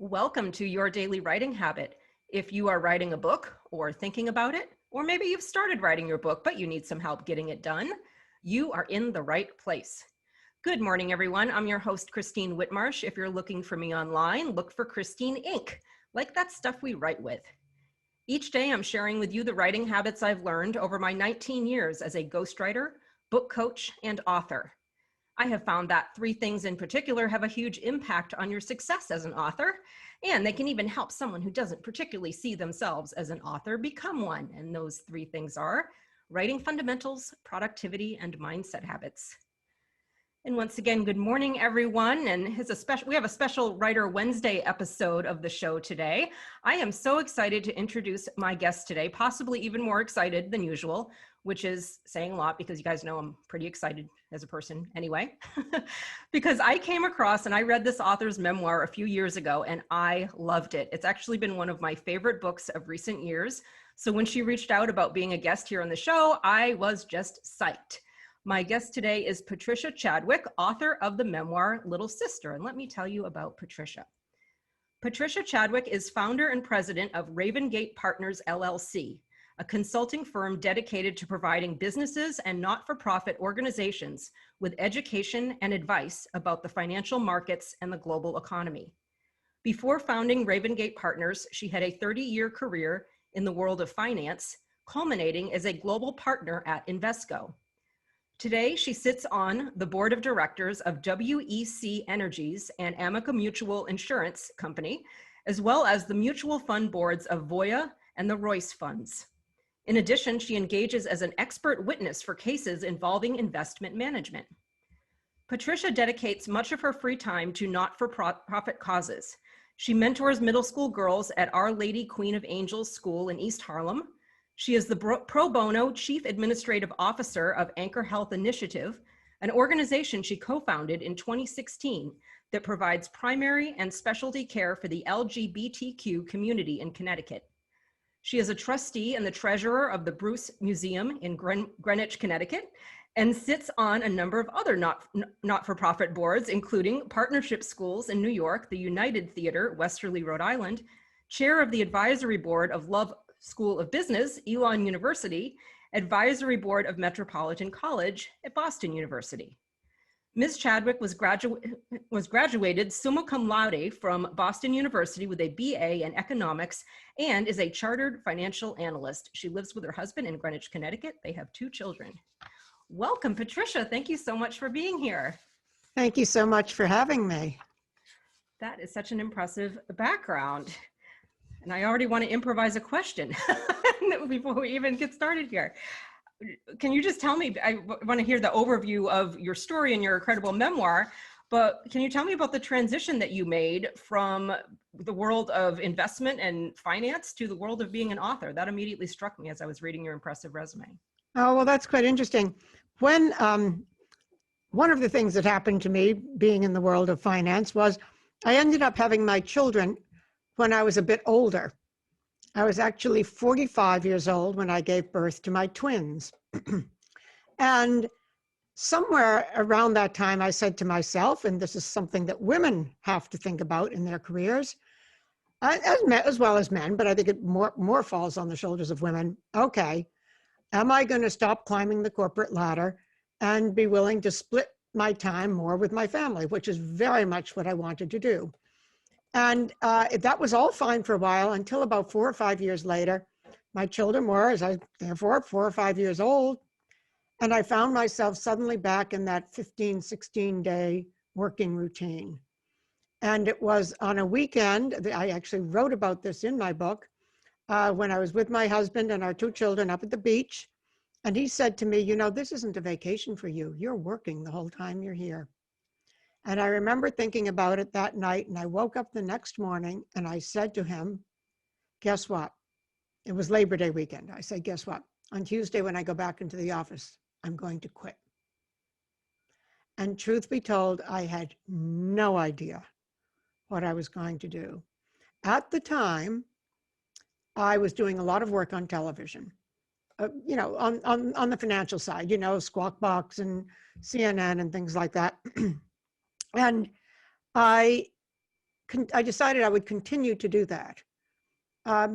Welcome to Your Daily Writing Habit. If you are writing a book or thinking about it, or maybe you've started writing your book, but you need some help getting it done, you are in the right place. Good morning, everyone. I'm your host, Christine Whitmarsh. If you're looking for me online, look for Christine Inc., like that stuff we write with. Each day, I'm sharing with you the writing habits I've learned over my 19 years as a ghostwriter, book coach, and author. I have found that three things in particular have a huge impact on your success as an author, and they can even help someone who doesn't particularly see themselves as an author become one. And those three things are writing fundamentals, productivity, and mindset habits. And once again, good morning, everyone. And we have a special Writer Wednesday episode of the show today. I am so excited to introduce my guest today, possibly even more excited than usual, which is saying a lot because you guys know I'm pretty excited as a person anyway, because I came across and I read this author's memoir a few years ago and I loved it. It's actually been one of my favorite books of recent years. So when she reached out about being a guest here on the show, I was just psyched. My guest today is Patricia Chadwick, author of the memoir, Little Sister. And let me tell you about Patricia. Patricia Chadwick is founder and president of Ravengate Partners, LLC, a consulting firm dedicated to providing businesses and not-for-profit organizations with education and advice about the financial markets and the global economy. Before founding Ravengate Partners, she had a 30-year career in the world of finance, culminating as a global partner at Invesco. Today, she sits on the board of directors of WEC Energies and Amica Mutual Insurance Company, as well as the mutual fund boards of Voya and the Royce Funds. In addition, she engages as an expert witness for cases involving investment management. Patricia dedicates much of her free time to not-for-profit causes. She mentors middle school girls at Our Lady Queen of Angels School in East Harlem. She is the pro bono chief administrative officer of Anchor Health Initiative, an organization she co-founded in 2016 that provides primary and specialty care for the LGBTQ community in Connecticut. She is a trustee and the treasurer of the Bruce Museum in Greenwich, Connecticut, and sits on a number of other not-for-profit boards, including Partnership Schools in New York, the United Theater, Westerly, Rhode Island, chair of the advisory board of Love School of Business, Elon University, advisory board of Metropolitan College at Boston University. Ms. Chadwick was graduated summa cum laude from Boston University with a BA in economics and is a chartered financial analyst. She lives with her husband in Greenwich, Connecticut. They have 2 children. Welcome, Patricia. Thank you so much for being here. Thank you so much for having me. That is such an impressive background. And I already want to improvise a question before we even get started here. Can you just tell me, I want to hear the overview of your story and your incredible memoir, but can you tell me about the transition that you made from the world of investment and finance to the world of being an author? That immediately struck me as I was reading your impressive resume. Oh, well, that's quite interesting. When one of the things that happened to me being in the world of finance was I ended up having my children when I was a bit older. I was actually 45 years old when I gave birth to my twins. And somewhere around that time, I said to myself, and this is something that women have to think about in their careers, as well as men, but I think it more falls on the shoulders of women. Okay, am I going to stop climbing the corporate ladder and be willing to split my time more with my family, which is very much what I wanted to do. And that was all fine for a while until about 4 or 5 years later. My children were, therefore, 4 or 5 years old. And I found myself suddenly back in that 15, 16-day working routine. And it was on a weekend, I actually wrote about this in my book, when I was with my husband and our 2 children up at the beach. And he said to me, you know, this isn't a vacation for you. You're working the whole time you're here. And I remember thinking about it that night, and I woke up the next morning and I said to him, guess what? It was Labor Day weekend. I said, guess what? On Tuesday, when I go back into the office, I'm going to quit. And truth be told, I had no idea what I was going to do. At the time, I was doing a lot of work on television, you know, on the financial side, you know, Squawk Box and CNN and things like that. And I I decided I would continue to do that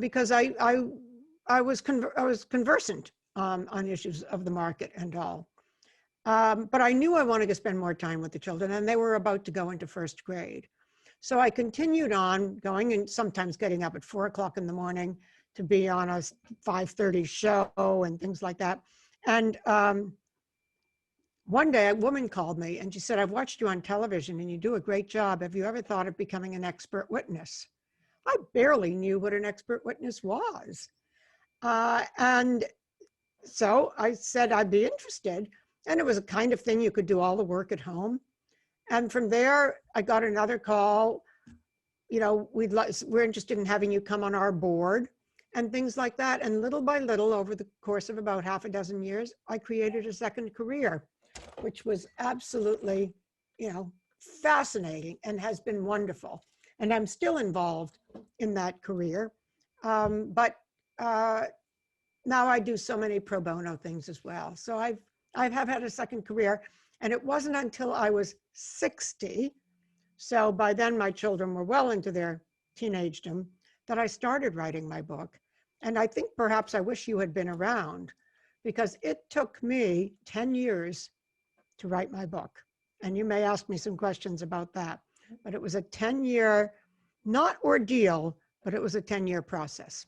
because I was conversant on issues of the market and all. But I knew I wanted to spend more time with the children, and they were about to go into first grade. So I continued on going and sometimes getting up at 4 o'clock in the morning to be on a 5:30 show and things like that. And one day a woman called me and she said, "I've watched you on television and you do a great job. Have you ever thought of becoming an expert witness?" I barely knew what an expert witness was. And so I said I'd be interested. And it was a kind of thing you could do all the work at home. And from there, I got another call. You know, we're interested in having you come on our board and things like that. And little by little, over the course of about half a dozen years, I created a second career, which was absolutely, fascinating and has been wonderful. And I'm still involved in that career. But now I do so many pro bono things as well. So I have had a second career, and it wasn't until I was 60, so by then my children were well into their teenagedom, that I started writing my book. And I think perhaps I wish you had been around, because it took me 10 years to write my book. And you may ask me some questions about that, but it was a 10-year, not ordeal, but it was a 10-year process.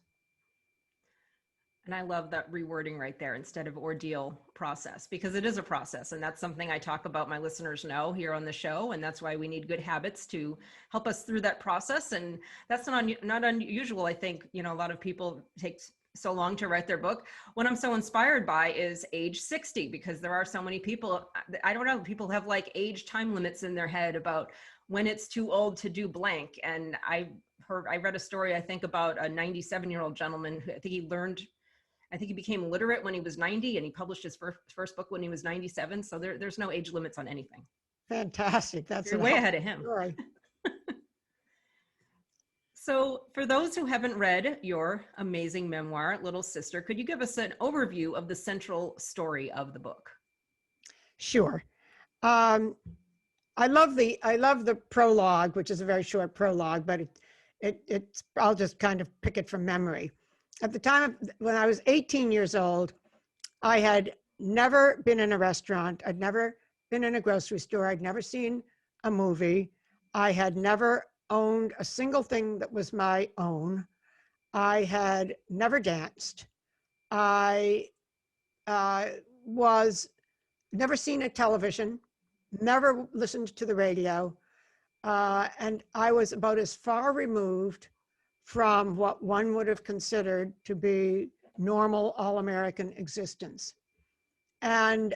And I love that rewording right there, instead of ordeal, process, because it is a process. And that's something I talk about, my listeners know here on the show. And that's why we need good habits to help us through that process. And that's not unusual. I think, a lot of people take so long to write their book. What I'm so inspired by is age 60, because there are so many people, I don't know, people have like age time limits in their head about when it's too old to do blank. And I read a story, I think, about a 97-year-old gentleman who I think he became literate when he was 90, and he published his first book when he was 97. So there's no age limits on anything. Fantastic. You're way ahead of him. Story. So for those who haven't read your amazing memoir, Little Sister, could you give us an overview of the central story of the book? Sure. I love the prologue, which is a very short prologue, but it's I'll just kind of pick it from memory. At the time when I was 18 years old, I had never been in a restaurant. I'd never been in a grocery store. I'd never seen a movie. I had never owned a single thing that was my own. I had never danced. I was never seen a television, never listened to the radio. And I was about as far removed from what one would have considered to be normal all-American existence. And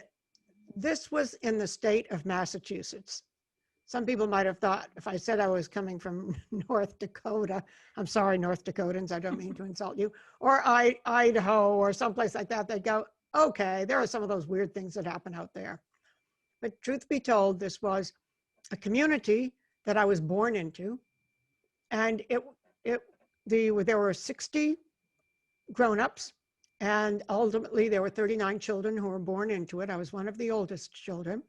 this was in the state of Massachusetts. Some people might have thought if I said I was coming from North Dakota, I'm sorry, North Dakotans, I don't mean to insult you, or Idaho or someplace like that, they'd go, okay, there are some of those weird things that happen out there. But truth be told, this was a community that I was born into, and there were 60 grown-ups, and ultimately there were 39 children who were born into it. I was one of the oldest children,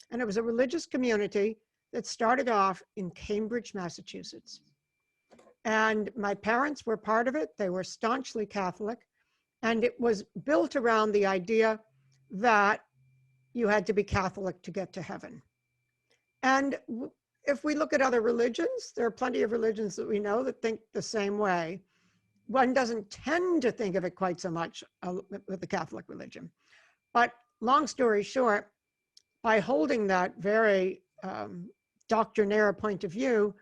and it was a religious community that started off in Cambridge, Massachusetts. And my parents were part of it. They were staunchly Catholic, and it was built around the idea that you had to be Catholic to get to heaven. And if we look at other religions, there are plenty of religions that we know that think the same way. One doesn't tend to think of it quite so much with the Catholic religion. But long story short, by holding that very doctrinaire point of view,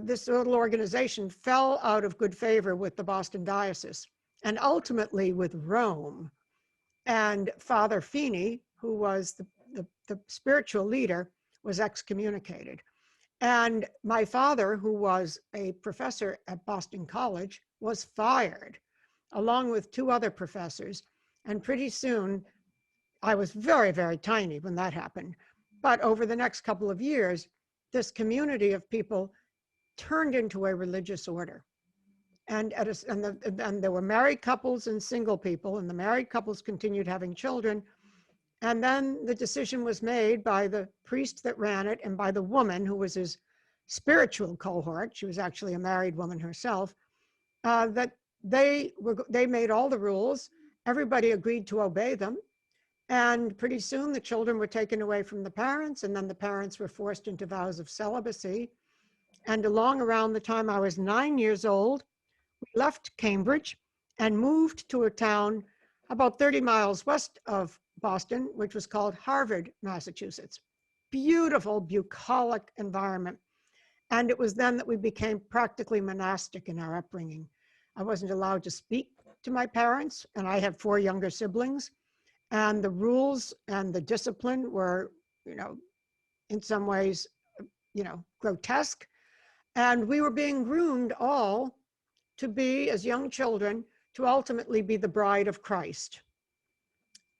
this little organization fell out of good favor with the Boston Diocese and ultimately with Rome. And Father Feeney, who was the spiritual leader, was excommunicated. And my father, who was a professor at Boston College, was fired, along with 2 other professors. And pretty soon, I was very, very tiny when that happened. But over the next couple of years, this community of people turned into a religious order. And there were married couples and single people, and the married couples continued having children. And then the decision was made by the priest that ran it and by the woman who was his spiritual cohort, she was actually a married woman herself, that they made all the rules. Everybody agreed to obey them. And pretty soon the children were taken away from the parents, and then the parents were forced into vows of celibacy. And along around the time I was 9 years old, we left Cambridge and moved to a town about 30 miles west of Boston, which was called Harvard, Massachusetts. Beautiful, bucolic environment. And it was then that we became practically monastic in our upbringing. I wasn't allowed to speak to my parents, and I had 4 younger siblings. And the rules and the discipline were, in some ways, grotesque. And we were being groomed all to be, as young children, to ultimately be the bride of Christ.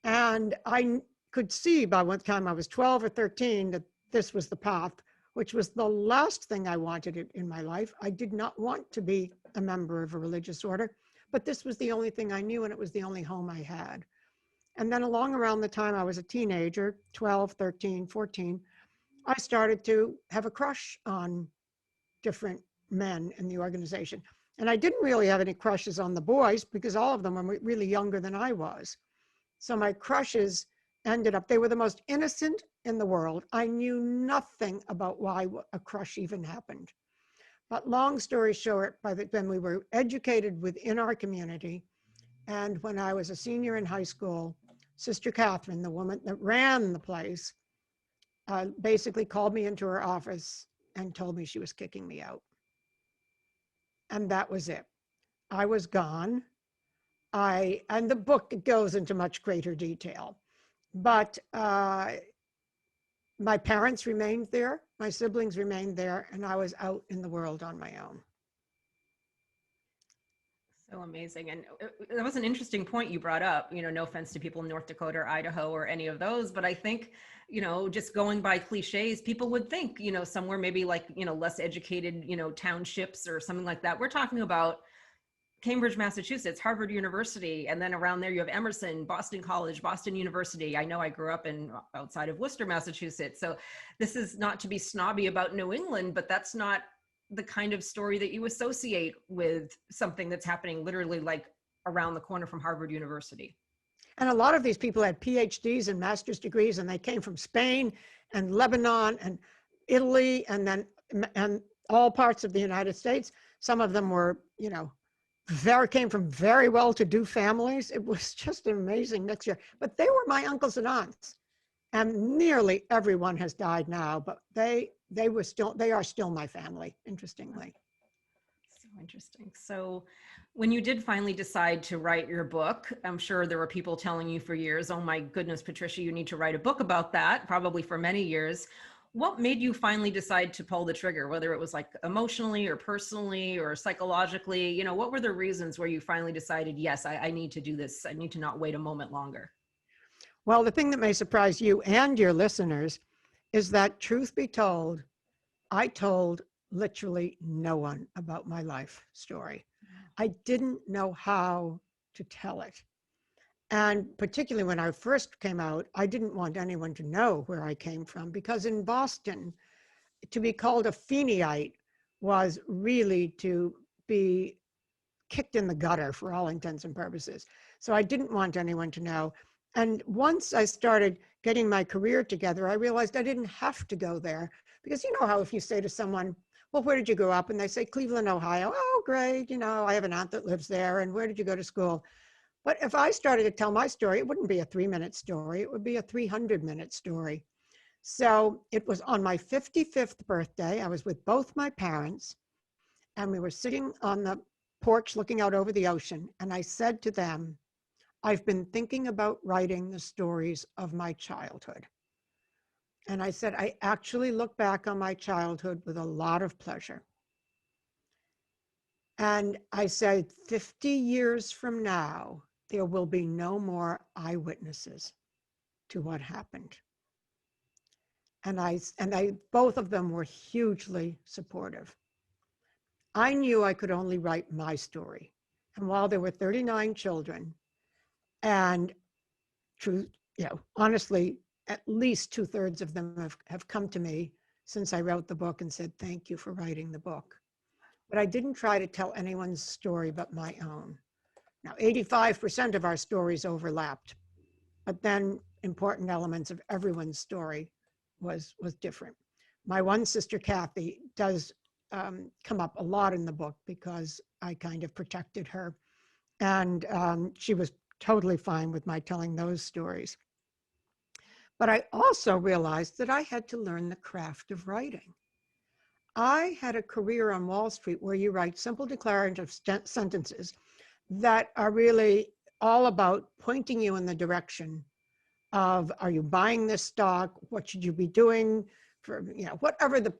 And I could see by what time I was 12 or 13 that this was the path, which was the last thing I wanted in my life. I did not want to be a member of a religious order, but this was the only thing I knew, and it was the only home I had. And then along around the time I was a teenager, 12, 13, 14, I started to have a crush on different men in the organization. And I didn't really have any crushes on the boys because all of them were really younger than I was. So my crushes ended up, they were the most innocent in the world. I knew nothing about why a crush even happened. But long story short, when we were educated within our community, and when I was a senior in high school, Sister Catherine, the woman that ran the place, basically called me into her office and told me she was kicking me out. And that was it. I was gone. And the book goes into much greater detail, but my parents remained there, my siblings remained there, and I was out in the world on my own. So amazing. And that was an interesting point you brought up, no offense to people in North Dakota or Idaho or any of those, but I think, just going by cliches, people would think, somewhere maybe like, less educated, townships or something like that. We're talking about Cambridge, Massachusetts, Harvard University, and then around there you have Emerson, Boston College, Boston University. I know I grew up outside of Worcester, Massachusetts. So this is not to be snobby about New England, but that's not the kind of story that you associate with something that's happening literally like around the corner from Harvard University. And a lot of these people had PhDs and master's degrees, and they came from Spain and Lebanon and Italy, and all parts of the United States. Some of them were, came from very well-to-do families. It was just an amazing mixture. But they were my uncles and aunts, and nearly everyone has died now. But they are still my family. Interestingly. So interesting. So, when you did finally decide to write your book, I'm sure there were people telling you for years, "Oh my goodness, Patricia, you need to write a book about that." Probably for many years. What made you finally decide to pull the trigger, whether it was like emotionally or personally or psychologically? What were the reasons where you finally decided, yes, I need to do this. I need to not wait a moment longer? Well, the thing that may surprise you and your listeners is that, truth be told, I told literally no one about my life story. I didn't know how to tell it. And particularly when I first came out, I didn't want anyone to know where I came from, because in Boston, to be called a Feeneyite was really to be kicked in the gutter for all intents and purposes. So I didn't want anyone to know. And once I started getting my career together, I realized I didn't have to go there, because you know how if you say to someone, "Well, where did you grow up?" And they say, "Cleveland, Ohio." "Oh, great. I have an aunt that lives there. And where did you go to school?" But if I started to tell my story, it wouldn't be a 3-minute story. It would be a 300-minute story. So it was on my 55th birthday. I was with both my parents, and we were sitting on the porch looking out over the ocean. And I said to them, "I've been thinking about writing the stories of my childhood." And I said, "I actually look back on my childhood with a lot of pleasure." And I said, 50 years from now, there will be no more eyewitnesses to what happened. And both of them were hugely supportive. I knew I could only write my story. And while there were 39 children, and honestly, at least 2/3 of them have come to me since I wrote the book and said, thank you for writing the book. But I didn't try to tell anyone's story but my own. Now, 85% of our stories overlapped, but then important elements of everyone's story was different. My one sister, Kathy, does come up a lot in the book because I kind of protected her. And she was totally fine with my telling those stories. But I also realized that I had to learn the craft of writing. I had a career on Wall Street where you write simple declarative sentences that are really all about pointing you in the direction of, are you buying this stock? What should you be doing for, whatever the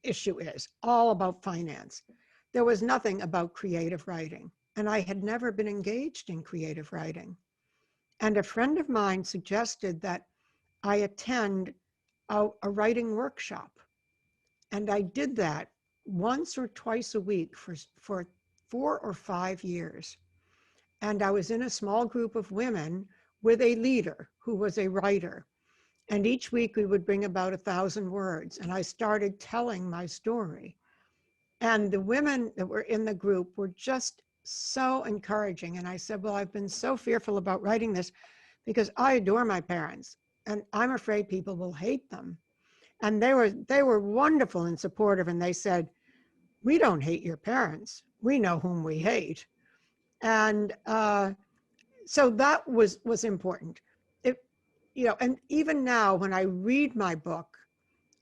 issue is, all about finance. There was nothing about creative writing. And I had never been engaged in creative writing. And a friend of mine suggested that I attend a writing workshop. And I did that once or twice a week for 4 or 5 years. And I was in a small group of women with a leader who was a writer. And each week we would bring about 1,000 words. And I started telling my story. And the women that were in the group were just so encouraging. And I said, well, I've been so fearful about writing this because I adore my parents and I'm afraid people will hate them. And they were wonderful and supportive. And they said, we don't hate your parents. We know whom we hate. And so that was important. And even now when I read my book,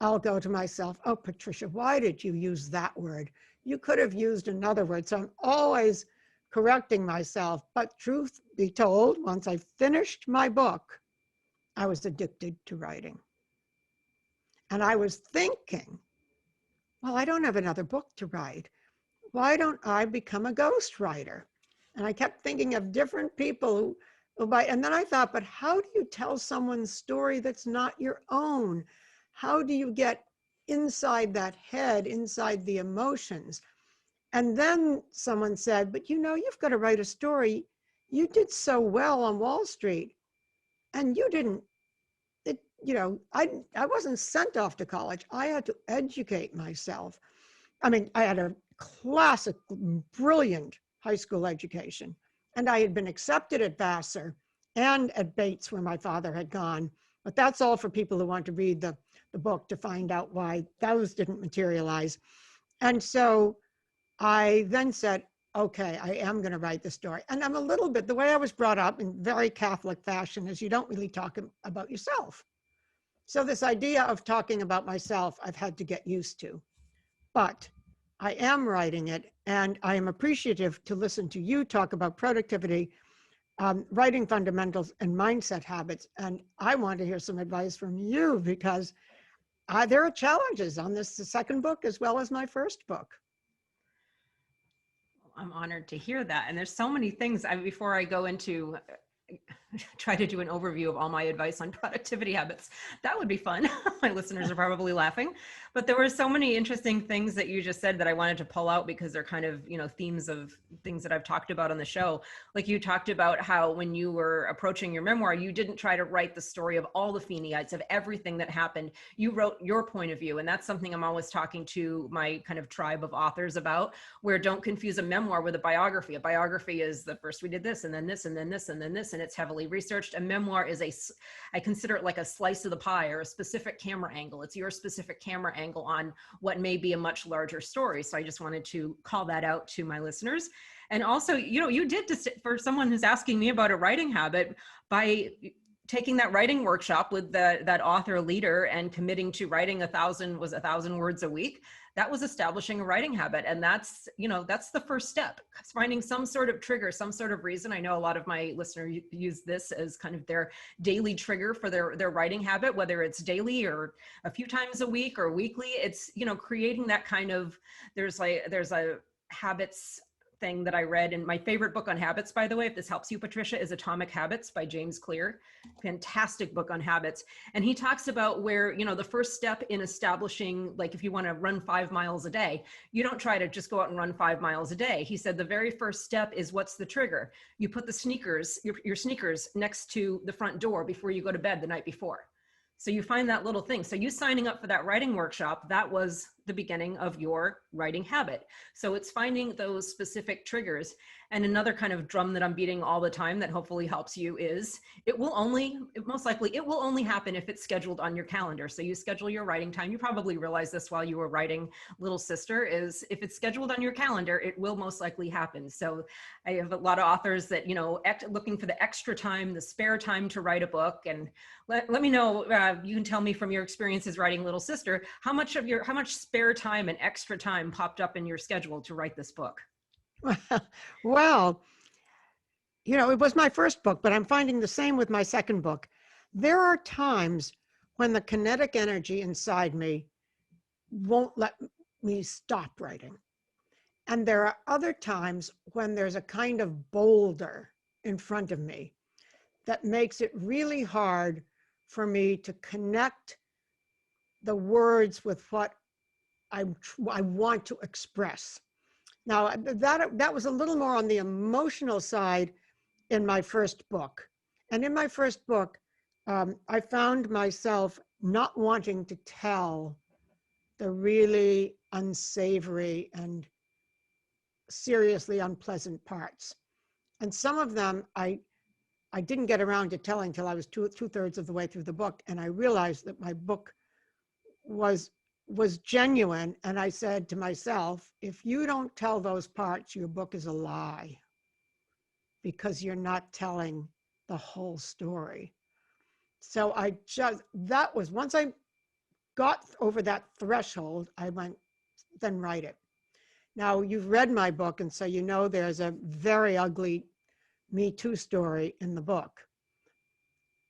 I'll go to myself, oh, Patricia, why did you use that word? You could have used another word. So I'm always correcting myself. But truth be told, once I finished my book, I was addicted to writing. And I was thinking, well, I don't have another book to write. Why don't I become a ghostwriter? And I kept thinking of different people who buy, and then I thought, but how do you tell someone's story that's not your own? How do you get inside that head, inside the emotions? And then someone said, but you've got to write a story. You did so well on Wall Street and you didn't, I wasn't sent off to college. I had to educate myself. I mean, I had a classic, brilliant high school education, and I had been accepted at Vassar and at Bates where my father had gone. But that's all for people who want to read the book to find out why those didn't materialize. And so I then said, okay, I am going to write the story. And I'm a little bit, the way I was brought up in very Catholic fashion is you don't really talk about yourself. So this idea of talking about myself, I've had to get used to. But I am writing it, and I am appreciative to listen to you talk about productivity, writing fundamentals, and mindset habits. And I want to hear some advice from you because there are challenges on this second book as well as my first book. I'm honored to hear that. And there's so many things. Before I go into try to do an overview of all my advice on productivity habits, that would be fun. My listeners are probably laughing, but there were so many interesting things that you just said that I wanted to pull out because they're kind of, themes of things that I've talked about on the show. Like you talked about how when you were approaching your memoir, you didn't try to write the story of all the Feeneyites, of everything that happened. You wrote your point of view. And that's something I'm always talking to my kind of tribe of authors about, where don't confuse a memoir with a biography. A biography is the first we did this, and then this, and then this, and then this, and it's heavily researched. A memoir is I consider it like a slice of the pie or a specific camera angle. It's your specific camera angle on what may be a much larger story. So I just wanted to call that out to my listeners. And also, you did, for someone who's asking me about a writing habit, by taking that writing workshop with that author leader and committing to writing 1,000 words a week, that was establishing a writing habit. And that's the first step. It's finding some sort of trigger, some sort of reason. I know a lot of my listeners use this as kind of their daily trigger for their writing habit, whether it's daily or a few times a week or weekly. It's, creating that kind of, there's a habits thing that I read in my favorite book on habits, by the way, if this helps you, Patricia, is Atomic Habits by James Clear. Fantastic book on habits. And he talks about where, the first step in establishing, like if you want to run 5 miles a day, you don't try to just go out and run 5 miles a day. He said the very first step is, what's the trigger? You put the sneakers, your sneakers next to the front door before you go to bed the night before. So you find that little thing. So you signing up for that writing workshop, that was the beginning of your writing habit. So it's finding those specific triggers. And another kind of drum that I'm beating all the time that hopefully helps you is most likely it will only happen if it's scheduled on your calendar. So you schedule your writing time. You probably realized this while you were writing Little Sister, is if it's scheduled on your calendar, it will most likely happen. So I have a lot of authors that, looking for the extra time, the spare time to write a book. And let me know, you can tell me from your experiences writing Little Sister, how much spare time and extra time popped up in your schedule to write this book? Well, it was my first book, but I'm finding the same with my second book. There are times when the kinetic energy inside me won't let me stop writing. And there are other times when there's a kind of boulder in front of me that makes it really hard for me to connect the words with what I want to express. Now, that was a little more on the emotional side in my first book. And in my first book, I found myself not wanting to tell the really unsavory and seriously unpleasant parts. And some of them I didn't get around to telling till I was two-thirds of the way through the book. And I realized that my book was genuine. And I said to myself, if you don't tell those parts, your book is a lie, because you're not telling the whole story. So once I got over that threshold, I went, then write it. Now, you've read my book, and so you know there's a very ugly Me Too story in the book.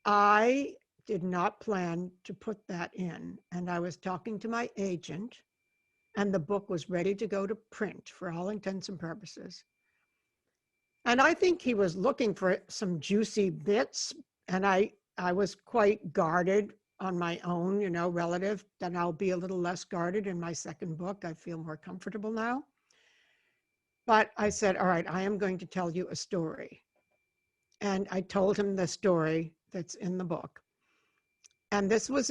I did not plan to put that in, and I was talking to my agent, and the book was ready to go to print for all intents and purposes. And I think he was looking for some juicy bits, and I was quite guarded on my own, relative, and I'll be a little less guarded in my second book. I feel more comfortable now. But I said, all right, I am going to tell you a story. And I told him the story that's in the book. And this was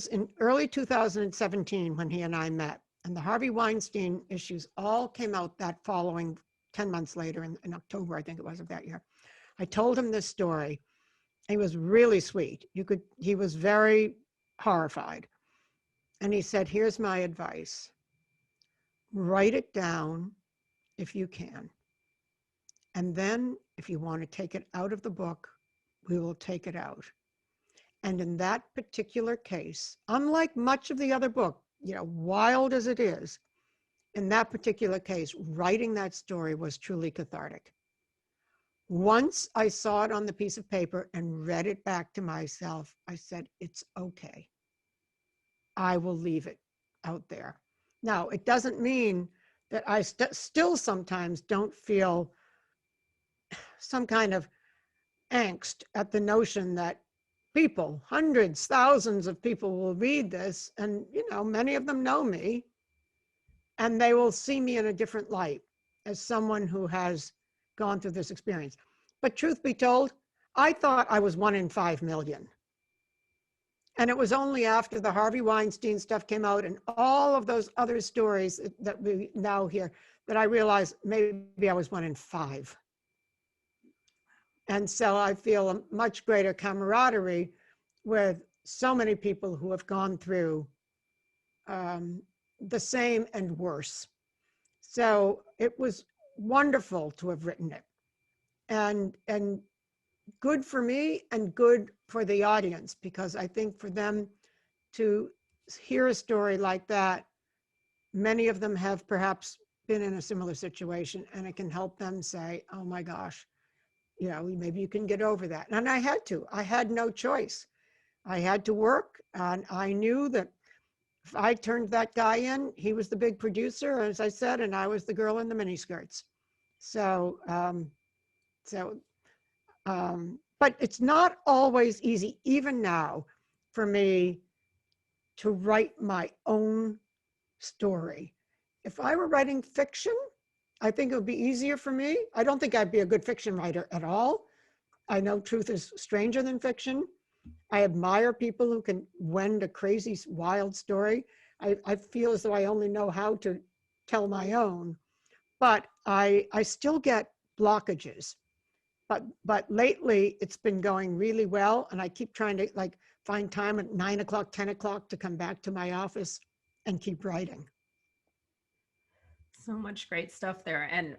in early 2017 when he and I met. And the Harvey Weinstein issues all came out that following 10 months later in October, I think it was, of that year. I told him this story. He was really sweet. He was very horrified. And he said, here's my advice. Write it down if you can. And then if you want to take it out of the book, we will take it out. And in that particular case, unlike much of the other book, wild as it is, in that particular case, writing that story was truly cathartic. Once I saw it on the piece of paper and read it back to myself, I said, it's okay. I will leave it out there. Now, it doesn't mean that I still sometimes don't feel some kind of angst at the notion that people, hundreds, thousands of people will read this, and many of them know me, and they will see me in a different light as someone who has gone through this experience. But truth be told, I thought I was 1 in 5 million. And it was only after the Harvey Weinstein stuff came out and all of those other stories that we now hear that I realized maybe I was 1 in 5. And so I feel a much greater camaraderie with so many people who have gone through the same and worse. So it was wonderful to have written it, and good for me and good for the audience, because I think for them to hear a story like that, many of them have perhaps been in a similar situation, and it can help them say, oh my gosh, maybe you can get over that. And I had no choice. I had to work, and I knew that if I turned that guy in, he was the big producer, as I said, and I was the girl in the miniskirts. But it's not always easy, even now, for me to write my own story. If I were writing fiction, I think it would be easier for me. I don't think I'd be a good fiction writer at all. I know truth is stranger than fiction, I admire people who can wend a crazy, wild story. I feel as though I only know how to tell my own, but I still get blockages. But lately it's been going really well, and I keep trying to like find time at 9 o'clock, 10 o'clock to come back to my office and keep writing. So much great stuff there. And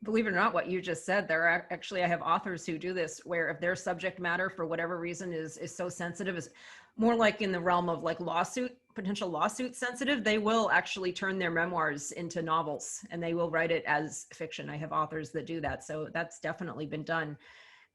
believe it or not, what you just said, there are actually, I have authors who do this where if their subject matter for whatever reason is so sensitive, is more like in the realm of like potential lawsuit sensitive, they will actually turn their memoirs into novels and they will write it as fiction. I have authors that do that. So that's definitely been done.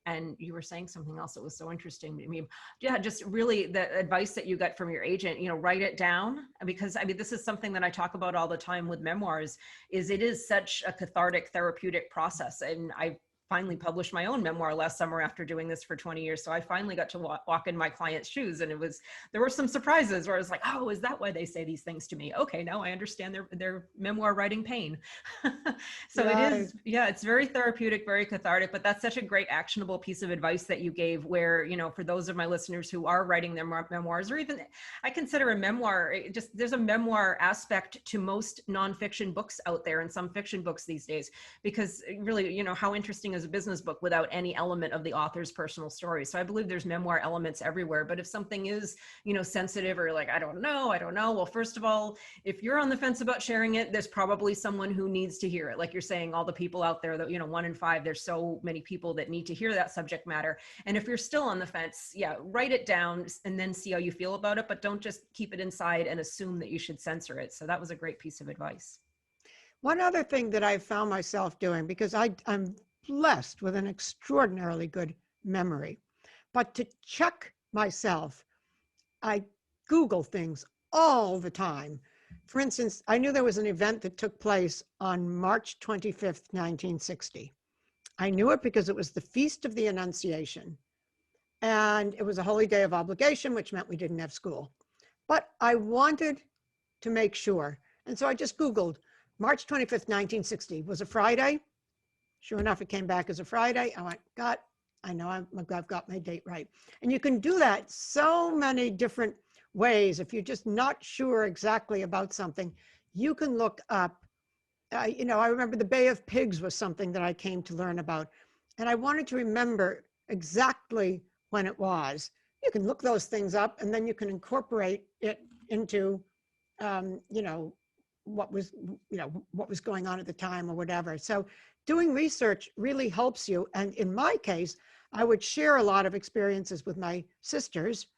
And you were saying something else that was so interesting to me. Yeah, just really the advice that you got from your agent, write it down, because I mean, this is something that I talk about all the time with memoirs, is it is such a cathartic therapeutic process. And I finally published my own memoir last summer after doing this for 20 years. So I finally got to walk in my client's shoes, and there were some surprises where I was like, oh, is that why they say these things to me? Okay, now I understand their memoir writing pain. So it Right. is, yeah, it's very therapeutic, very cathartic, but that's such a great actionable piece of advice that you gave where, for those of my listeners who are writing their memoirs, or even I consider a memoir, there's a memoir aspect to most nonfiction books out there and some fiction books these days, because really, how interesting is a business book without any element of the author's personal story? So I believe there's memoir elements everywhere, but if something is, sensitive or like, I don't know. Well, first of all, if you're on the fence about sharing it, there's probably someone who needs to hear it. Like you're saying, all the people out there that, 1 in 5, there's so many people that need to hear that subject matter. And if you're still on the fence, yeah, write it down and then see how you feel about it, but don't just keep it inside and assume that you should censor it. So that was a great piece of advice. One other thing that I've found myself doing, because I'm blessed with an extraordinarily good memory, but to check myself, I Google things all the time. For instance, I knew there was an event that took place on March 25th, 1960. I knew it because it was the Feast of the Annunciation, and it was a holy day of obligation, which meant we didn't have school. But I wanted to make sure. And so I just Googled March 25th, 1960. Was a Friday. Sure enough, it came back as a Friday. I went, God, I know I've got my date right. And you can do that so many different ways. If you're just not sure exactly about something, you can look up. I remember the Bay of Pigs was something that I came to learn about. And I wanted to remember exactly when it was. You can look those things up, and then you can incorporate it into, what was, what was going on at the time or whatever. So doing research really helps you. And in my case, I would share a lot of experiences with my sisters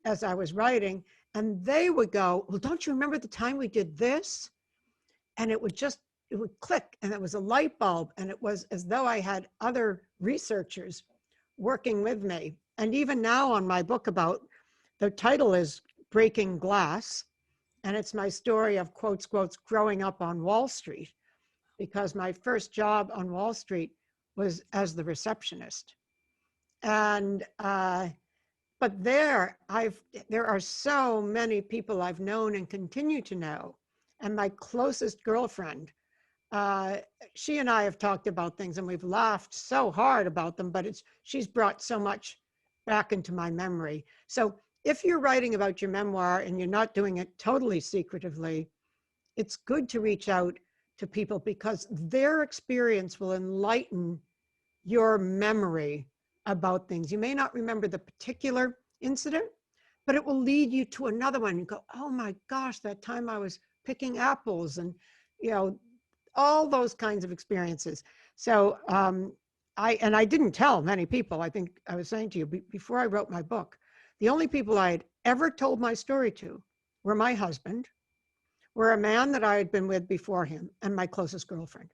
as I was writing, and they would go, well, don't you remember the time we did this? And it would click, and it was a light bulb, and it was as though I had other researchers working with me. And even now on my book the title is Breaking Glass, and it's my story of quotes, growing up on Wall Street, because my first job on Wall Street was as the receptionist. And but there are so many people I've known and continue to know. And my closest girlfriend, she and I have talked about things, and we've laughed so hard about them, but she's brought so much back into my memory. So if you're writing about your memoir and you're not doing it totally secretively, it's good to reach out to people, because their experience will enlighten your memory about things. You may not remember the particular incident, but it will lead you to another one. You go, oh my gosh, that time I was picking apples, and all those kinds of experiences. So I didn't tell many people. I think I was saying to you before I wrote my book, the only people I had ever told my story to were my husband, were a man that I had been with before him, and my closest girlfriend.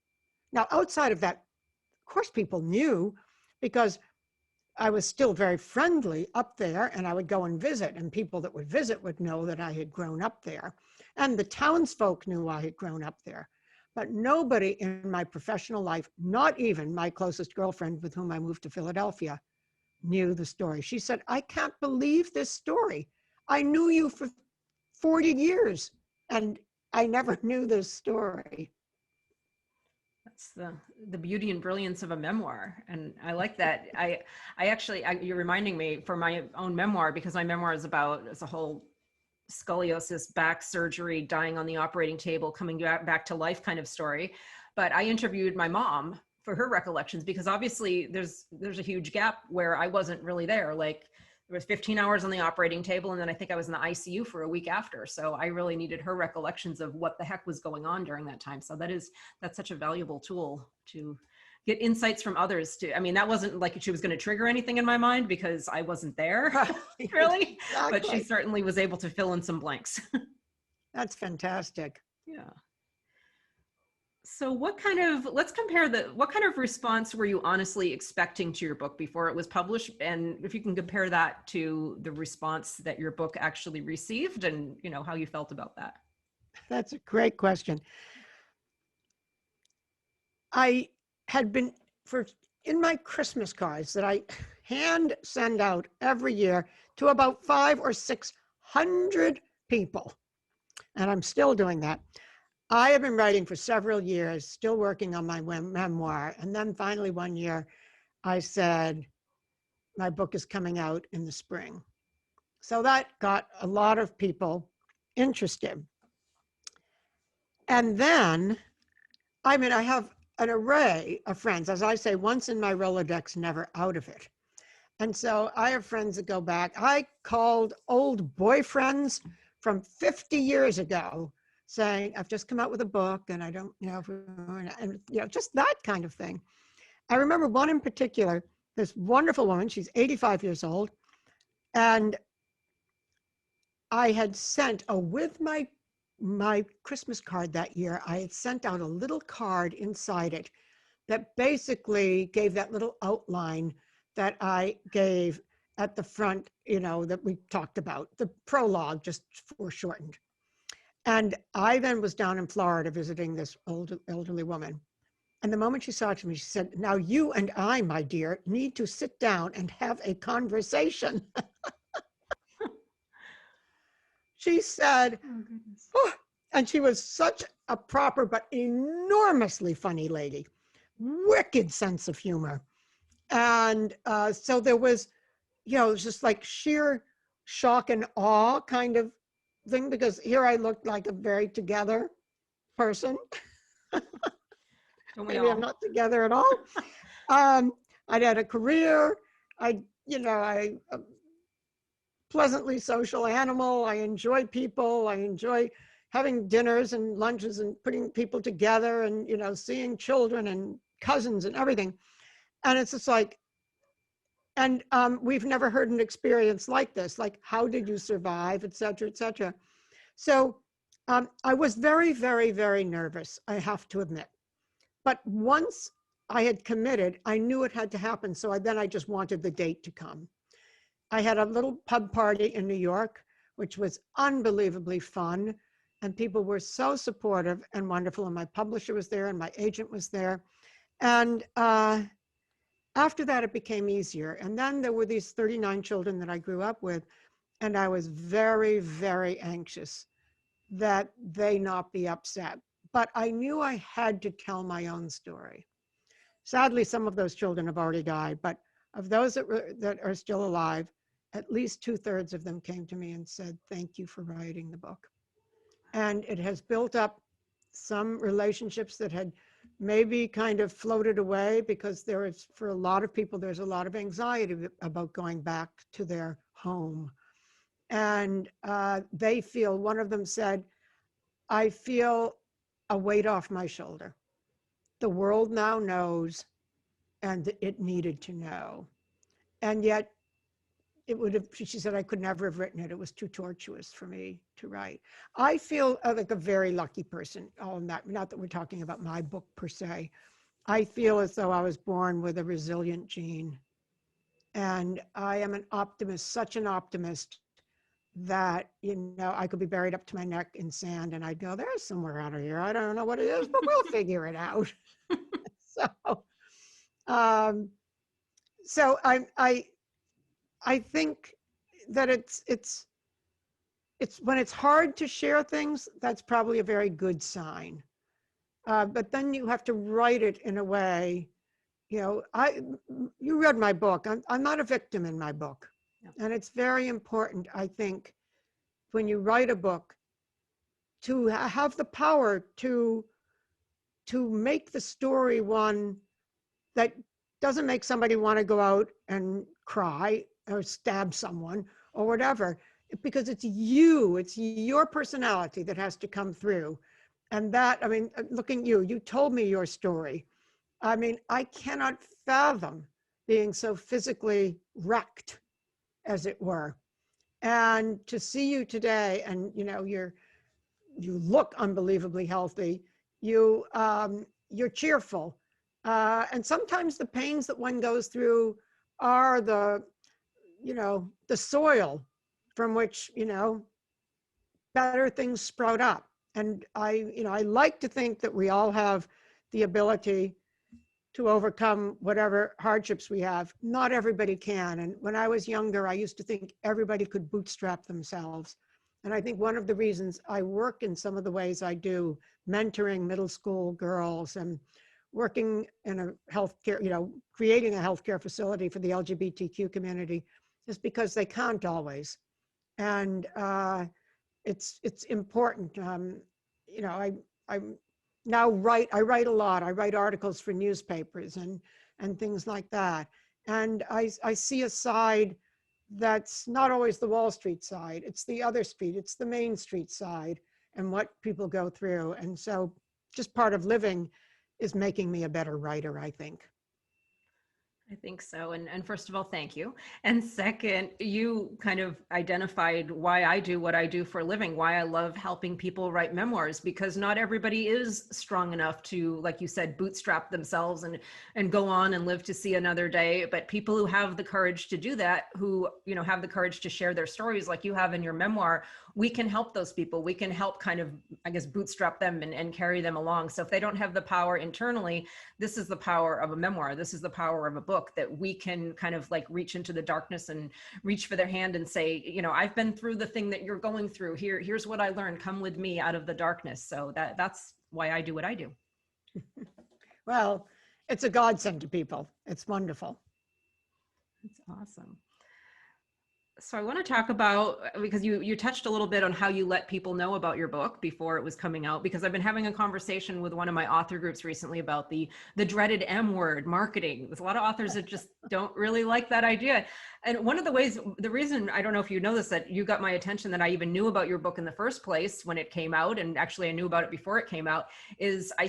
Now, outside of that, of course, people knew, because I was still very friendly up there, and I would go and visit, and people that would visit would know that I had grown up there. And the townsfolk knew I had grown up there. But nobody in my professional life, not even my closest girlfriend with whom I moved to Philadelphia, knew the story. She said, I can't believe this story. I knew you for 40 years, and I never knew this story. That's the beauty and brilliance of a memoir, and I like that. You're reminding me for my own memoir, because my memoir is about as a whole scoliosis, back surgery, dying on the operating table, coming back to life kind of story. But I interviewed my mom for her recollections, because obviously there's a huge gap where I wasn't really there. Like, there was 15 hours on the operating table, and then I think I was in the ICU for a week after. So I really needed her recollections of what the heck was going on during that time. So that's such a valuable tool to get insights from others too. I mean, that wasn't like she was going to trigger anything in my mind because I wasn't there, really, Exactly. but she certainly was able to fill in some blanks. That's fantastic. Yeah. So what kind of response were you honestly expecting to your book before it was published? And if you can compare that to the response that your book actually received, and how you felt about that. That's a great question. I had been in my Christmas cards that I hand send out every year to about 500 or 600 people, and I'm still doing that. I have been writing for several years, still working on my memoir. And then finally one year I said, my book is coming out in the spring. So that got a lot of people interested. And then, I have an array of friends. As I say, once in my Rolodex, never out of it. And so I have friends that go back. I called old boyfriends from 50 years ago saying, I've just come out with a book and I don't, just that kind of thing. I remember one in particular, this wonderful woman, she's 85 years old. And I had sent, with my Christmas card that year, I had sent out a little card inside it that basically gave that little outline that I gave at the front, that we talked about, the prologue, just foreshortened. And I then was down in Florida visiting this elderly woman. And the moment she saw it to me, she said, now you and I, my dear, need to sit down and have a conversation. She said, oh, and she was such a proper but enormously funny lady, wicked sense of humor. And so there was, it was just like sheer shock and awe kind of thing, because here I looked like a very together person. Maybe I'm not together at all. I'd had a career. I pleasantly social animal. I enjoy people. I enjoy having dinners and lunches and putting people together and, seeing children and cousins and everything. And it's just like, and we've never heard an experience like this, like, how did you survive, et cetera, et cetera. So I was very, very, very nervous, I have to admit. But once I had committed, I knew it had to happen. So then I just wanted the date to come. I had a little pub party in New York, which was unbelievably fun. And people were so supportive and wonderful. And my publisher was there and my agent was there. And after that, it became easier. And then there were these 39 children that I grew up with. And I was very, very anxious that they not be upset. But I knew I had to tell my own story. Sadly, some of those children have already died, but of those that are still alive, at least 2/3 of them came to me and said, thank you for writing the book. And it has built up some relationships that had maybe kind of floated away, because there is, for a lot of people, there's a lot of anxiety about going back to their home. And they feel, one of them said, I feel a weight off my shoulder. The world now knows, and it needed to know. And yet it would have, she said, I could never have written it. It was too tortuous for me to write. I feel like a very lucky person. Not that we're talking about my book per se. I feel as though I was born with a resilient gene. And I am an optimist, such an optimist, that, I could be buried up to my neck in sand and I'd go, there's somewhere out of here. I don't know what it is, but we'll figure it out. So I think that it's when it's hard to share things, that's probably a very good sign. but then you have to write it in a way, you read my book. I'm not a victim in my book. Yeah. And it's very important, I think, when you write a book, to have the power to make the story one that doesn't make somebody want to go out and cry or stab someone or whatever, because it's your personality that has to come through. And that, I mean, looking you told me your story. I mean, I cannot fathom being so physically wrecked, as it were. And to see you today, and you look unbelievably healthy. You're cheerful, and sometimes the pains that one goes through are the soil from which better things sprout up. And I like to think that we all have the ability to overcome whatever hardships we have. Not everybody can. And when I was younger, I used to think everybody could bootstrap themselves. And I think one of the reasons I work in some of the ways I do, mentoring middle school girls and working in a healthcare, creating a healthcare facility for the LGBTQ community, is because they can't always. And it's important. I now I write a lot. I write articles for newspapers and things like that. And I see a side that's not always the Wall Street side. It's the other street. It's the Main Street side and what people go through. And so just part of living is making me a better writer, I think. I think so. And first of all, thank you. And second, you kind of identified why I do what I do for a living, why I love helping people write memoirs, because not everybody is strong enough to, like you said, bootstrap themselves and go on and live to see another day. But people who have the courage to do that, who, have the courage to share their stories like you have in your memoir, we can help those people. We can help kind of, I guess, bootstrap them and carry them along. So if they don't have the power internally, this is the power of a memoir. This is the power of a book, that we can kind of like reach into the darkness and reach for their hand and say, I've been through the thing that you're going through. Here's what I learned. Come with me out of the darkness. So that's why I do what I do. Well, it's a godsend to people. It's wonderful. That's awesome. So I want to talk about, because you touched a little bit on how you let people know about your book before it was coming out, because I've been having a conversation with one of my author groups recently about the dreaded M word, marketing. There's a lot of authors that just don't really like that idea. And one of the reason, I don't know if you know this, that you got my attention, that I even knew about your book in the first place when it came out, and actually I knew about it before it came out, is I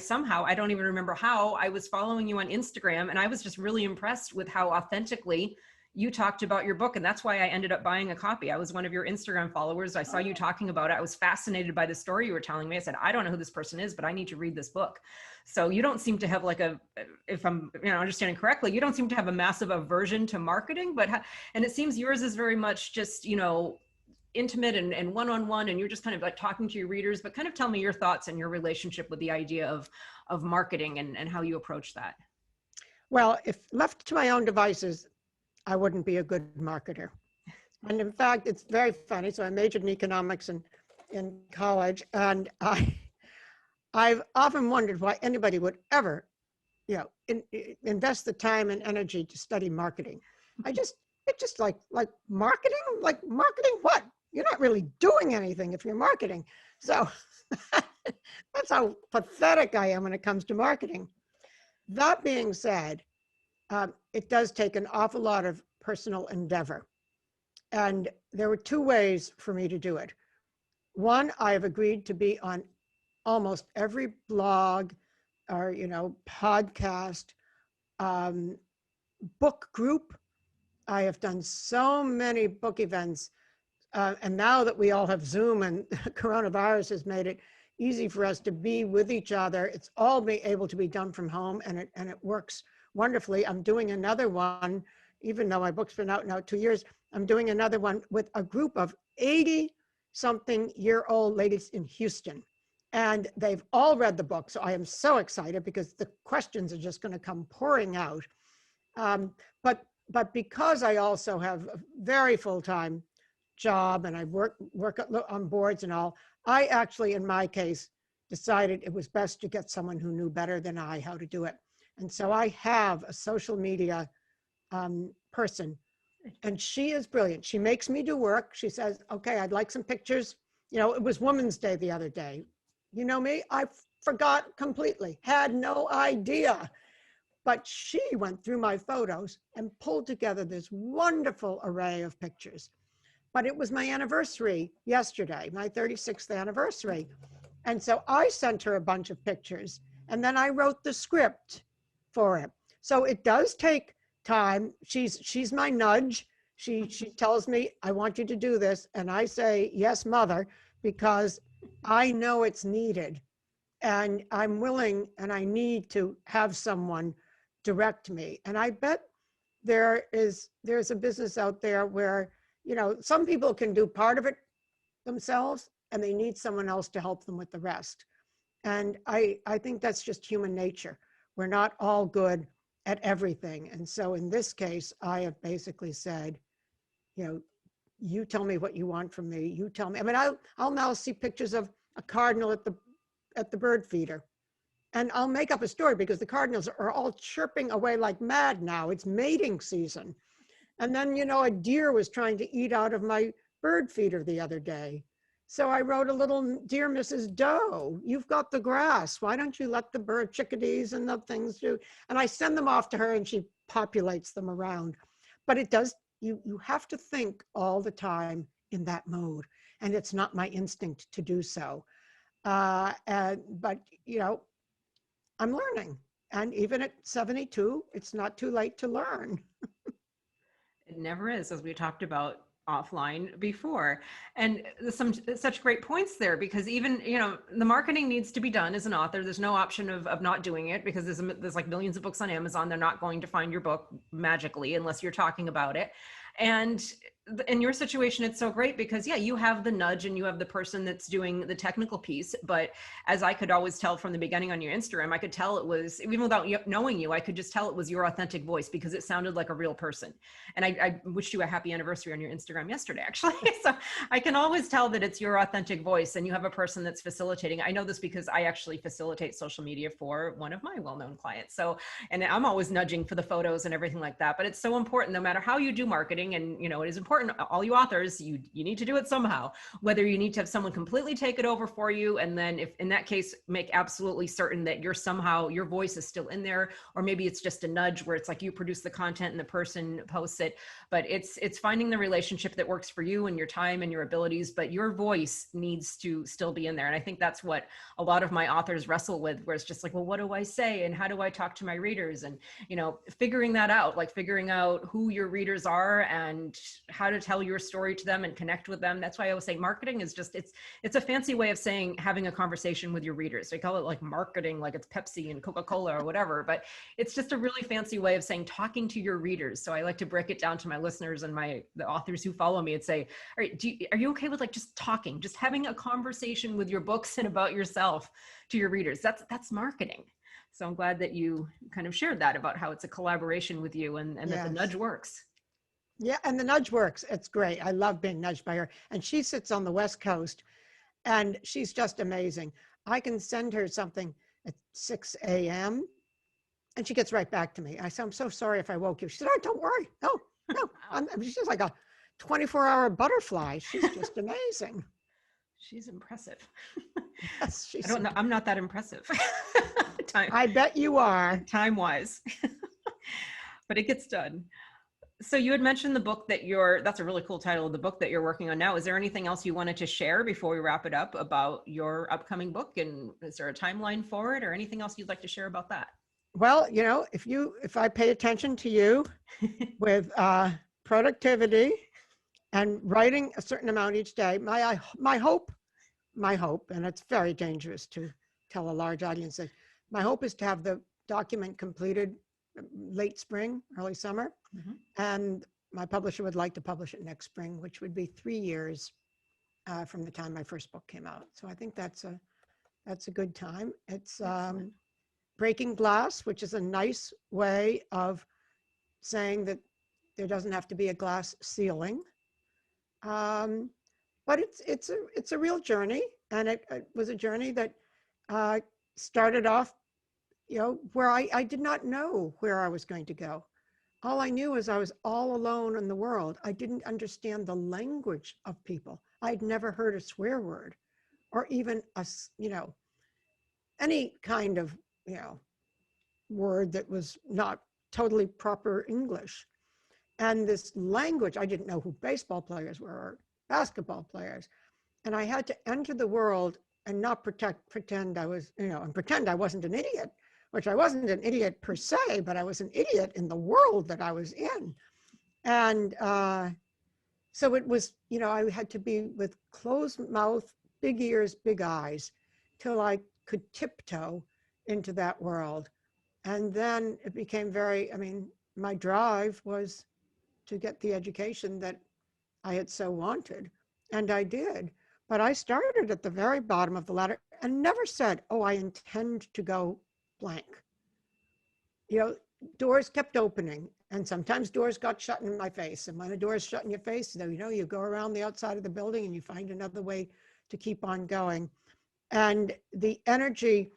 don't even remember how, I was following you on Instagram, and I was just really impressed with how authentically you talked about your book. And that's why I ended up buying a copy. I was one of your Instagram followers. I saw you talking about it. I was fascinated by the story you were telling me. I said, I don't know who this person is, but I need to read this book. So you don't seem to have if I'm understanding correctly, you don't seem to have a massive aversion to marketing, and it seems yours is very much just, intimate and one-on-one, and you're just kind of like talking to your readers. But kind of tell me your thoughts and your relationship with the idea of marketing and how you approach that. Well, if left to my own devices, I wouldn't be a good marketer. And in fact, it's very funny. So I majored in economics in college, and I've often wondered why anybody would ever, invest the time and energy to study marketing. It's just like marketing, what? You're not really doing anything if you're marketing. So that's how pathetic I am when it comes to marketing. That being said, it does take an awful lot of personal endeavor. And there were two ways for me to do it. One, I have agreed to be on almost every blog or, podcast, book group. I have done so many book events. And now that we all have Zoom and coronavirus has made it easy for us to be with each other, it's all able to be done from home, and it works wonderfully. I'm doing another one, even though my book's been out now 2 years. I'm doing another one with a group of 80-something-year-old ladies in Houston. And they've all read the book. So I am so excited because the questions are just going to come pouring out. But because I also have a very full-time job and I work on boards and all, I actually, in my case, decided it was best to get someone who knew better than I how to do it. And so I have a social media person, and she is brilliant. She makes me do work. She says, okay, I'd like some pictures. You know, it was Women's Day the other day. You know me, I forgot completely, had no idea. But she went through my photos and pulled together this wonderful array of pictures. But it was my anniversary yesterday, my 36th anniversary. And so I sent her a bunch of pictures, and then I wrote the script for it. So it does take time. She's my nudge. She tells me, I want you to do this. And I say, yes, mother, because I know it's needed. And I'm willing and I need to have someone direct me. And I bet there's a business out there where, you know, some people can do part of it themselves and they need someone else to help them with the rest. And I think that's just human nature. We're not all good at everything. And so in this case, I have basically said, you know, you tell me what you want from me. You tell me. I mean, I'll now see pictures of a cardinal at the bird feeder. And I'll make up a story because the cardinals are all chirping away like mad now. It's mating season. And then, you know, a deer was trying to eat out of my bird feeder the other day. So I wrote a little, dear Mrs. Doe, you've got the grass. Why don't you let the bird chickadees and the things do? And I send them off to her and she populates them around. But it does, you have to think all the time in that mode. And it's not my instinct to do so. But, you know, I'm learning. And even at 72, it's not too late to learn. It never is, as we talked about offline before. And some such great points there, because even, you know, the marketing needs to be done as an author. There's no option of not doing it, because there's like millions of books on Amazon. They're not going to find your book magically unless you're talking about it. And in your situation, it's so great because, yeah, you have the nudge and you have the person that's doing the technical piece. But as I could always tell from the beginning on your Instagram, I could tell it was, even without knowing you, I could just tell it was your authentic voice because it sounded like a real person. And I wished you a happy anniversary on your Instagram yesterday, actually. So I can always tell that it's your authentic voice and you have a person that's facilitating. I know this because I actually facilitate social media for one of my well-known clients. So, and I'm always nudging for the photos and everything like that. But it's so important, no matter how you do marketing, and, you know, it is important, all you authors, you need to do it somehow, whether you need to have someone completely take it over for you. And then if in that case, make absolutely certain that you're somehow, your voice is still in there, or maybe it's just a nudge where it's like you produce the content and the person posts it, but it's finding the relationship that works for you and your time and your abilities, but your voice needs to still be in there. And I think that's what a lot of my authors wrestle with, where it's just like, well, what do I say? And how do I talk to my readers? And, you know, figuring that out, like figuring out who your readers are and how to tell your story to them and connect with them. That's why I always say marketing is just, it's a fancy way of saying having a conversation with your readers. They call it like marketing, like it's Pepsi and Coca-Cola or whatever, but it's just a really fancy way of saying talking to your readers. So I like to break it down to my listeners and the authors who follow me and say, all right, are you okay with like just talking, just having a conversation with your books and about yourself to your readers? That's marketing. So I'm glad that you kind of shared that about how it's a collaboration with you and that the nudge works. Yeah, and the nudge works. It's great. I love being nudged by her. And she sits on the West Coast, and she's just amazing. I can send her something at 6 a.m., and she gets right back to me. I said, I'm so sorry if I woke you. She said, oh, don't worry. No. She's just like a 24-hour butterfly. She's just amazing. She's impressive. Yes, I don't know. I'm not that impressive. I bet you are. Time-wise. But it gets done. So you had mentioned the book that's a really cool title, the book that you're working on now. Is there anything else you wanted to share before we wrap it up about your upcoming book? And is there a timeline for it or anything else you'd like to share about that? Well, you know, if I pay attention to you with productivity and writing a certain amount each day, my hope, and it's very dangerous to tell a large audience that my hope is to have the document completed late spring, early summer. Mm-hmm. And my publisher would like to publish it next spring, which would be 3 years from the time my first book came out. So I think that's a good time. It's breaking glass, which is a nice way of saying that there doesn't have to be a glass ceiling. But it's a real journey, and it was a journey that started off, where I did not know where I was going to go. All I knew is I was all alone in the world. I didn't understand the language of people. I'd never heard a swear word or even any kind of, word that was not totally proper English. And this language, I didn't know who baseball players were or basketball players. And I had to enter the world and not pretend I was, and pretend I wasn't an idiot, which I wasn't an idiot per se, but I was an idiot in the world that I was in. And so it was, I had to be with closed mouth, big ears, big eyes, till I could tiptoe into that world. And then it became my drive was to get the education that I had so wanted. And I did. But I started at the very bottom of the ladder and never said, oh, I intend to go blank. Doors kept opening, and sometimes doors got shut in my face. And when a door is shut in your face, you go around the outside of the building and you find another way to keep on going. And the energy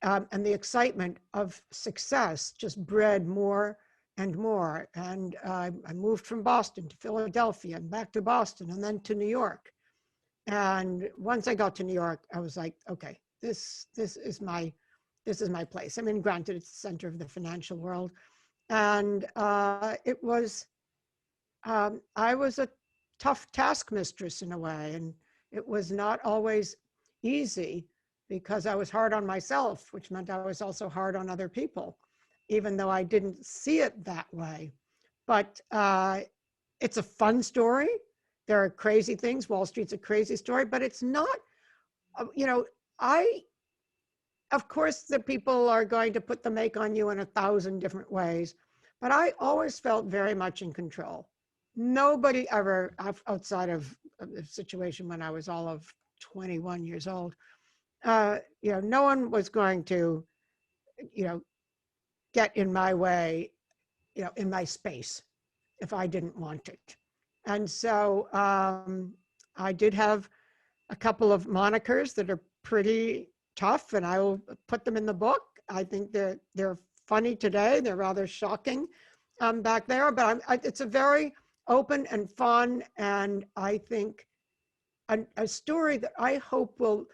and the excitement of success just bred more and more. And I moved from Boston to Philadelphia and back to Boston and then to New York. And once I got to New York, I was like, okay, this is my place. I mean, granted, it's the center of the financial world. And I was a tough task mistress in a way. And it was not always easy because I was hard on myself, which meant I was also hard on other people, even though I didn't see it that way. But it's a fun story. There are crazy things. Wall Street's a crazy story, but it's not, of course, the people are going to put the make on you in 1,000 different ways, but I always felt very much in control. Nobody ever, outside of the situation when I was all of 21 years old, no one was going to, get in my way, in my space if I didn't want it. And so I did have a couple of monikers that are pretty tough, and I will put them in the book. I think they're funny today. They're rather shocking back there, but it's a very open and fun, and I think a story that I hope will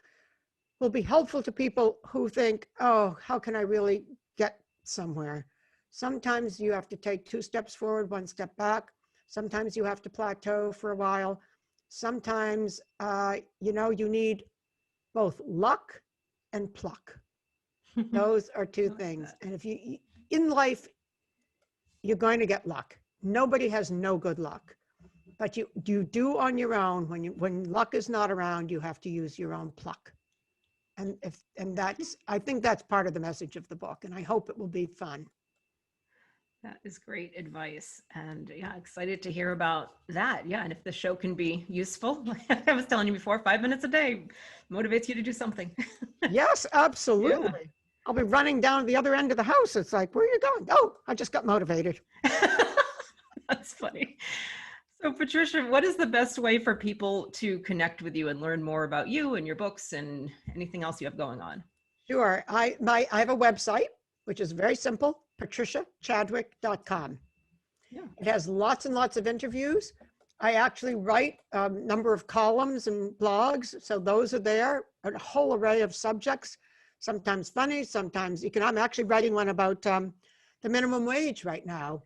be helpful to people who think, oh, how can I really get somewhere? Sometimes you have to take 2 steps forward, 1 step back. Sometimes you have to plateau for a while. Sometimes, you need both luck and pluck. Those are 2 things. And if in life, you're going to get luck. Nobody has no good luck, but you do on your own. When luck is not around, you have to use your own pluck. And I think that's part of the message of the book, and I hope it will be fun. That is great advice. And yeah, excited to hear about that. Yeah. And if the show can be useful, I was telling you before, 5 minutes a day motivates you to do something. Yes, absolutely. Yeah. I'll be running down the other end of the house. It's like, where are you going? Oh, I just got motivated. That's funny. So Patricia, what is the best way for people to connect with you and learn more about you and your books and anything else you have going on? Sure. I have a website, which is very simple, patriciachadwick.com. Yeah. It has lots and lots of interviews. I actually write a number of columns and blogs. So those are there, a whole array of subjects, sometimes funny, sometimes I'm actually writing one about the minimum wage right now,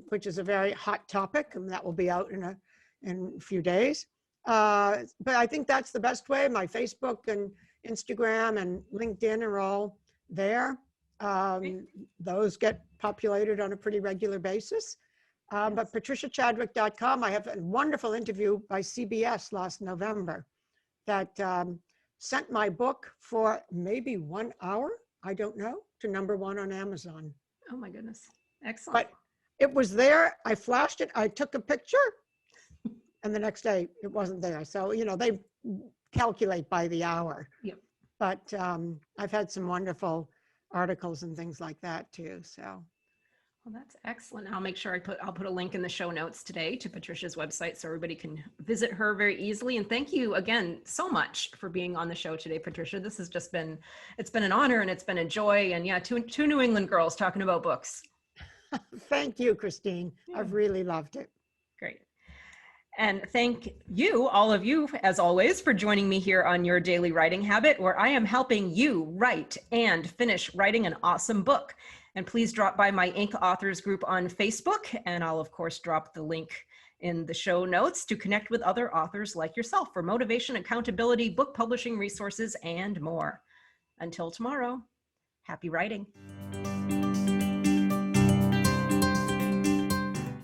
which is a very hot topic, and that will be out in a few days. But I think that's the best way. My Facebook and Instagram and LinkedIn are all there. Those get populated on a pretty regular basis. But patriciachadwick.com, I have a wonderful interview by CBS last November that sent my book for maybe 1 hour, I don't know, to #1 on Amazon. Oh my goodness. Excellent. But it was there. I flashed it. I took a picture, and the next day it wasn't there. So, they calculate by the hour. Yep. But I've had some wonderful articles and things like that too. So Well, that's excellent. I'll make sure I'll put a link in the show notes today to Patricia's website so everybody can visit her very easily. And thank you again so much for being on the show today, Patricia. This has just been, it's been an honor and it's been a joy. And yeah, two New England girls talking about books. Thank you, Christine. Yeah. I've really loved it. Great. And thank you, all of you, as always, for joining me here on Your Daily Writing Habit, where I am helping you write and finish writing an awesome book. And please drop by my Inc. Authors group on Facebook, and I'll, of course, drop the link in the show notes to connect with other authors like yourself for motivation, accountability, book publishing resources, and more. Until tomorrow, happy writing.